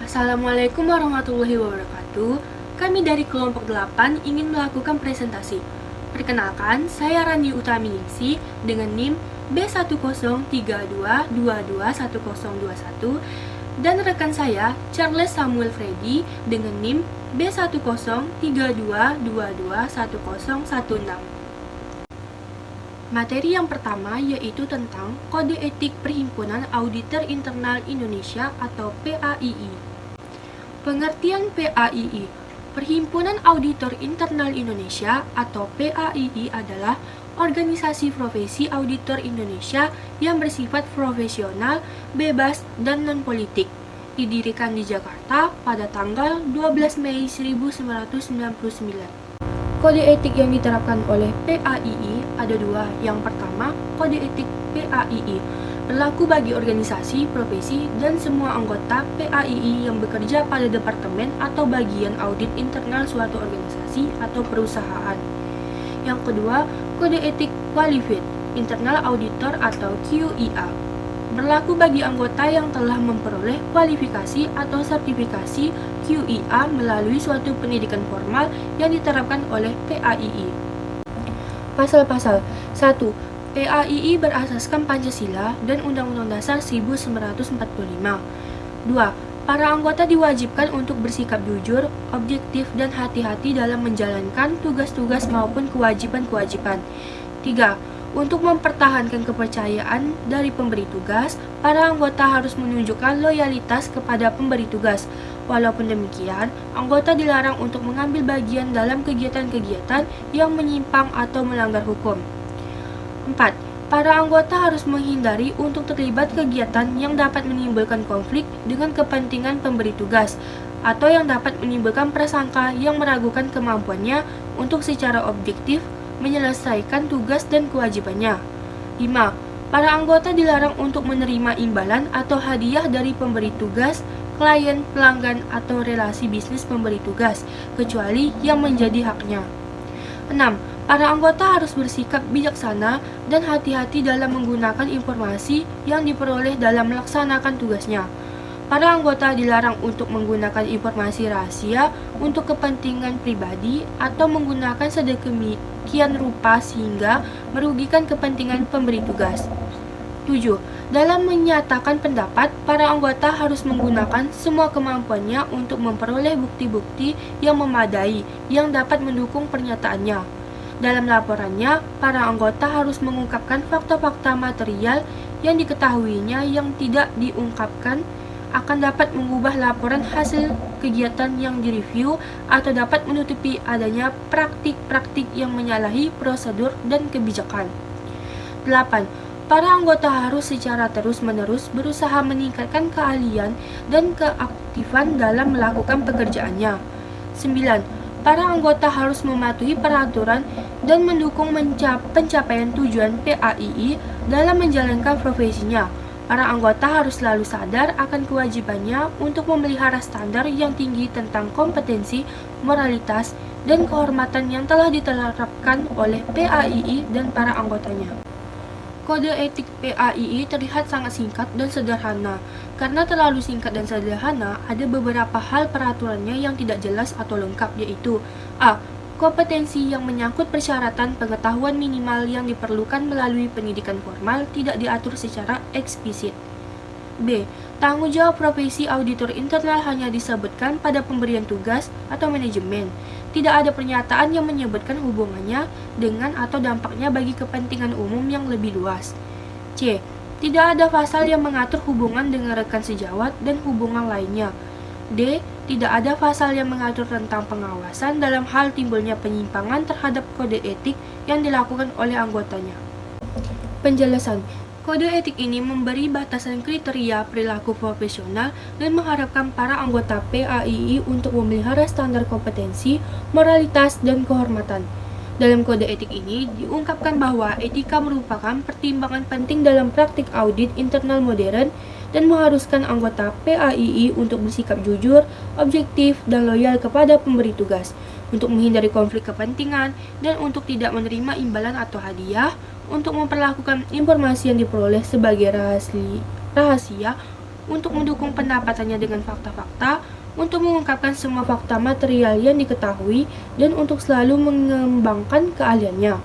Assalamualaikum warahmatullahi wabarakatuh. Kami dari kelompok 8 ingin melakukan presentasi. Perkenalkan, saya Rani Utaminingsi dengan NIM B1032221021 dan rekan saya Charles Samuel Freddy dengan NIM B1032221016. Materi yang pertama yaitu tentang Kode Etik Perhimpunan Auditor Internal Indonesia atau PAII. Pengertian PAII, Perhimpunan Auditor Internal Indonesia atau PAII adalah organisasi profesi auditor Indonesia yang bersifat profesional, bebas, dan non-politik. Didirikan di Jakarta pada tanggal 12 Mei 1999. Kode etik yang diterapkan oleh PAII ada dua. Yang pertama, Kode Etik PAII berlaku bagi organisasi, profesi, dan semua anggota PAII yang bekerja pada departemen atau bagian audit internal suatu organisasi atau perusahaan. Yang kedua, Kode Etik Qualified Internal Auditor atau QIA berlaku bagi anggota yang telah memperoleh kualifikasi atau sertifikasi QIA melalui suatu pendidikan formal yang diterapkan oleh PAII. Pasal-pasal 1. PAII berasaskan Pancasila dan Undang-Undang Dasar 1945. 2. Para anggota diwajibkan untuk bersikap jujur, objektif, dan hati-hati dalam menjalankan tugas-tugas maupun kewajiban-kewajiban. 3. Untuk mempertahankan kepercayaan dari pemberi tugas, para anggota harus menunjukkan loyalitas kepada pemberi tugas. Walaupun demikian, anggota dilarang untuk mengambil bagian dalam kegiatan-kegiatan yang menyimpang atau melanggar hukum. 4. Para anggota harus menghindari untuk terlibat kegiatan yang dapat menimbulkan konflik dengan kepentingan pemberi tugas atau yang dapat menimbulkan prasangka yang meragukan kemampuannya untuk secara objektif menyelesaikan tugas dan kewajibannya. 5. Para anggota dilarang untuk menerima imbalan atau hadiah dari pemberi tugas, klien, pelanggan, atau relasi bisnis pemberi tugas, kecuali yang menjadi haknya. 6. Para anggota harus bersikap bijaksana dan hati-hati dalam menggunakan informasi yang diperoleh dalam melaksanakan tugasnya. Para anggota dilarang untuk menggunakan informasi rahasia untuk kepentingan pribadi atau menggunakan sedemikian rupa sehingga merugikan kepentingan pemberi tugas. 7. Dalam menyatakan pendapat, para anggota harus menggunakan semua kemampuannya untuk memperoleh bukti-bukti yang memadai yang dapat mendukung pernyataannya. Dalam laporannya, para anggota harus mengungkapkan fakta-fakta material yang diketahuinya yang tidak diungkapkan akan dapat mengubah laporan hasil kegiatan yang direview atau dapat menutupi adanya praktik-praktik yang menyalahi prosedur dan kebijakan. 8. Para anggota harus secara terus-menerus berusaha meningkatkan keahlian dan keaktifan dalam melakukan pekerjaannya. 9. Para anggota harus mematuhi peraturan dan mendukung pencapaian tujuan PAII dalam menjalankan profesinya. Para anggota harus selalu sadar akan kewajibannya untuk memelihara standar yang tinggi tentang kompetensi, moralitas, dan kehormatan yang telah diterapkan oleh PAII dan para anggotanya. Kode etik PAII terlihat sangat singkat dan sederhana. Karena terlalu singkat dan sederhana, ada beberapa hal peraturannya yang tidak jelas atau lengkap, yaitu A. Kompetensi yang menyangkut persyaratan pengetahuan minimal yang diperlukan melalui pendidikan formal tidak diatur secara eksplisit. B. Tanggung jawab profesi auditor internal hanya disebutkan pada pemberian tugas atau manajemen. Tidak ada pernyataan yang menyebutkan hubungannya dengan atau dampaknya bagi kepentingan umum yang lebih luas. C. Tidak ada pasal yang mengatur hubungan dengan rekan sejawat dan hubungan lainnya. D. Tidak ada pasal yang mengatur tentang pengawasan dalam hal timbulnya penyimpangan terhadap kode etik yang dilakukan oleh anggotanya. Penjelasan. Kode etik ini memberi batasan kriteria perilaku profesional dan mengharapkan para anggota PAII untuk memelihara standar kompetensi, moralitas, dan kehormatan. Dalam kode etik ini diungkapkan bahwa etika merupakan pertimbangan penting dalam praktik audit internal modern dan mengharuskan anggota PAII untuk bersikap jujur, objektif, dan loyal kepada pemberi tugas, untuk menghindari konflik kepentingan, dan untuk tidak menerima imbalan atau hadiah, untuk memperlakukan informasi yang diperoleh sebagai rahasia untuk mendukung pendapatannya dengan fakta-fakta, untuk mengungkapkan semua fakta material yang diketahui, dan untuk selalu mengembangkan keahliannya.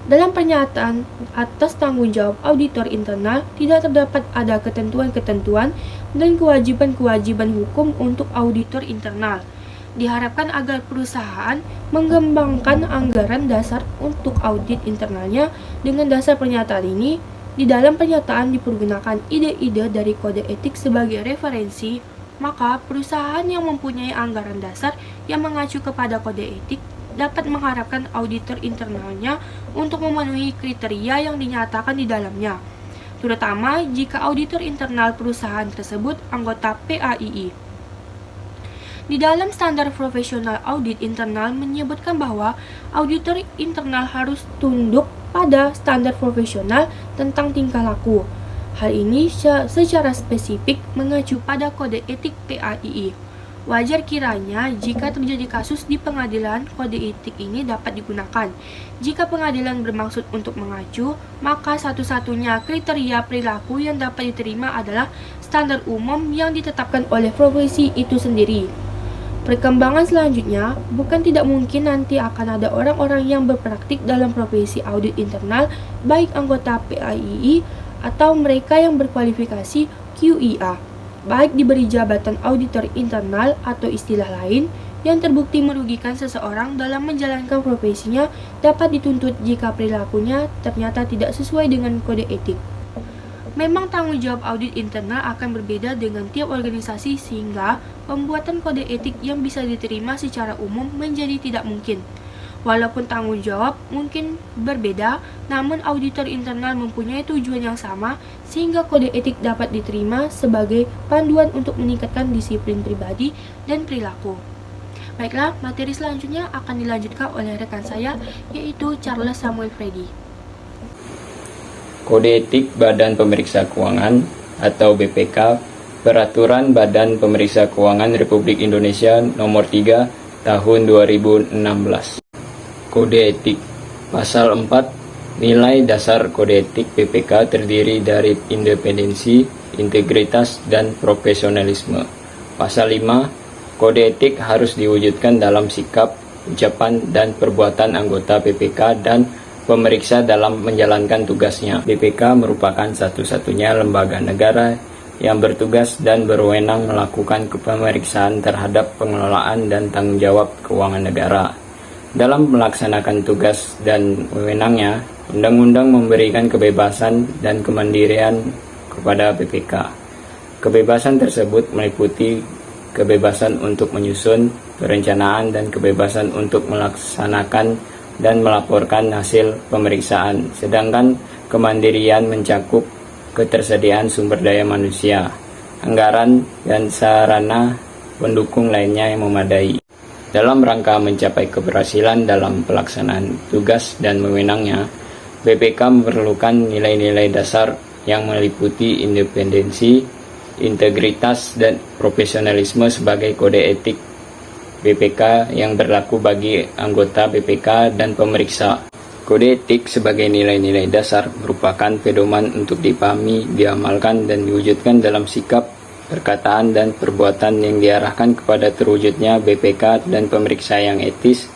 Dalam pernyataan atas tanggung jawab auditor internal, tidak terdapat ada ketentuan-ketentuan dan kewajiban-kewajiban hukum untuk auditor internal. Diharapkan agar perusahaan mengembangkan anggaran dasar untuk audit internalnya. Dengan dasar pernyataan ini, di dalam pernyataan dipergunakan ide-ide dari kode etik sebagai referensi, maka perusahaan yang mempunyai anggaran dasar yang mengacu kepada kode etik dapat mengharapkan auditor internalnya untuk memenuhi kriteria yang dinyatakan di dalamnya, terutama jika auditor internal perusahaan tersebut anggota PAII. Di dalam standar profesional audit internal menyebutkan bahwa auditor internal harus tunduk pada standar profesional tentang tingkah laku. Hal ini secara spesifik mengacu pada kode etik PAII. Wajar kiranya jika terjadi kasus di pengadilan, kode etik ini dapat digunakan. Jika pengadilan bermaksud untuk mengacu, maka satu-satunya kriteria perilaku yang dapat diterima adalah standar umum yang ditetapkan oleh profesi itu sendiri. Perkembangan selanjutnya, bukan tidak mungkin nanti akan ada orang-orang yang berpraktik dalam profesi audit internal, baik anggota PAII atau mereka yang berkualifikasi QIA, baik diberi jabatan auditor internal atau istilah lain, yang terbukti merugikan seseorang dalam menjalankan profesinya dapat dituntut jika perilakunya ternyata tidak sesuai dengan kode etik. Memang tanggung jawab audit internal akan berbeda dengan tiap organisasi sehingga pembuatan kode etik yang bisa diterima secara umum menjadi tidak mungkin. Walaupun tanggung jawab mungkin berbeda, namun auditor internal mempunyai tujuan yang sama sehingga kode etik dapat diterima sebagai panduan untuk meningkatkan disiplin pribadi dan perilaku. Baiklah, materi selanjutnya akan dilanjutkan oleh rekan saya, yaitu Charles Samuel Freddy. Kode Etik Badan Pemeriksa Keuangan atau BPK, Peraturan Badan Pemeriksa Keuangan Republik Indonesia Nomor 3 Tahun 2016. Kode Etik. Pasal 4. Nilai dasar Kode Etik BPK terdiri dari independensi, integritas, dan profesionalisme. Pasal 5. Kode etik harus diwujudkan dalam sikap, ucapan, dan perbuatan anggota BPK dan pemeriksa dalam menjalankan tugasnya. BPK merupakan satu-satunya lembaga negara yang bertugas dan berwenang melakukan pemeriksaan terhadap pengelolaan dan tanggung jawab keuangan negara. Dalam melaksanakan tugas dan wewenangnya, Undang-Undang memberikan kebebasan dan kemandirian kepada BPK. Kebebasan tersebut meliputi kebebasan untuk menyusun perencanaan dan kebebasan untuk melaksanakan dan melaporkan hasil pemeriksaan, sedangkan kemandirian mencakup ketersediaan sumber daya manusia, anggaran, dan sarana pendukung lainnya yang memadai. Dalam rangka mencapai keberhasilan dalam pelaksanaan tugas dan wewenangnya, BPK memerlukan nilai-nilai dasar yang meliputi independensi, integritas, dan profesionalisme sebagai kode etik BPK yang berlaku bagi anggota BPK dan pemeriksa. Kode etik sebagai nilai-nilai dasar merupakan pedoman untuk dipahami, diamalkan, dan diwujudkan dalam sikap, perkataan, dan perbuatan yang diarahkan kepada terwujudnya BPK dan pemeriksa yang etis,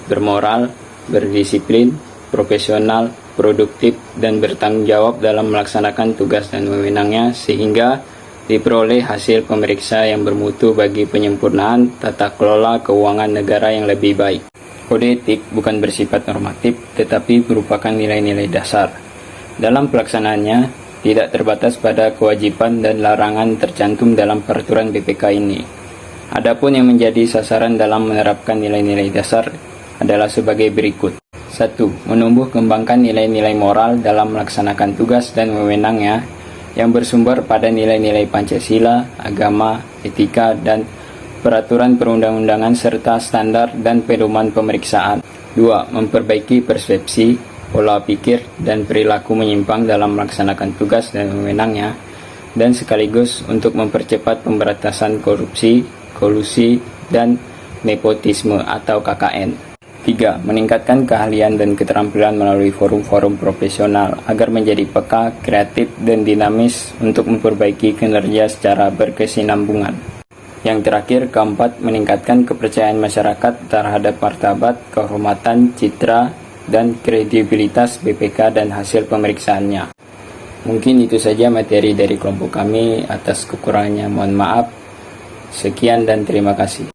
bermoral, berdisiplin, profesional, produktif, dan bertanggung jawab dalam melaksanakan tugas dan wewenangnya sehingga diperoleh hasil pemeriksa yang bermutu bagi penyempurnaan tata kelola keuangan negara yang lebih baik. Kode etik bukan bersifat normatif, tetapi merupakan nilai-nilai dasar. Dalam pelaksanaannya, tidak terbatas pada kewajiban dan larangan tercantum dalam peraturan BPK ini. Adapun yang menjadi sasaran dalam menerapkan nilai-nilai dasar adalah sebagai berikut. 1. Menumbuh kembangkan nilai-nilai moral dalam melaksanakan tugas dan wewenangnya yang bersumber pada nilai-nilai Pancasila, agama, etika, dan peraturan perundang-undangan serta standar dan pedoman pemeriksaan. 2. Memperbaiki persepsi, pola pikir, dan perilaku menyimpang dalam melaksanakan tugas dan wewenangnya, dan sekaligus untuk mempercepat pemberantasan korupsi, kolusi, dan nepotisme atau KKN. 3. Meningkatkan keahlian dan keterampilan melalui forum-forum profesional agar menjadi peka, kreatif, dan dinamis untuk memperbaiki kinerja secara berkesinambungan. Yang terakhir, keempat, meningkatkan kepercayaan masyarakat terhadap martabat, kehormatan, citra, dan kredibilitas BPK dan hasil pemeriksaannya. Mungkin itu saja materi dari kelompok kami. Atas kekurangannya mohon maaf. Sekian dan terima kasih.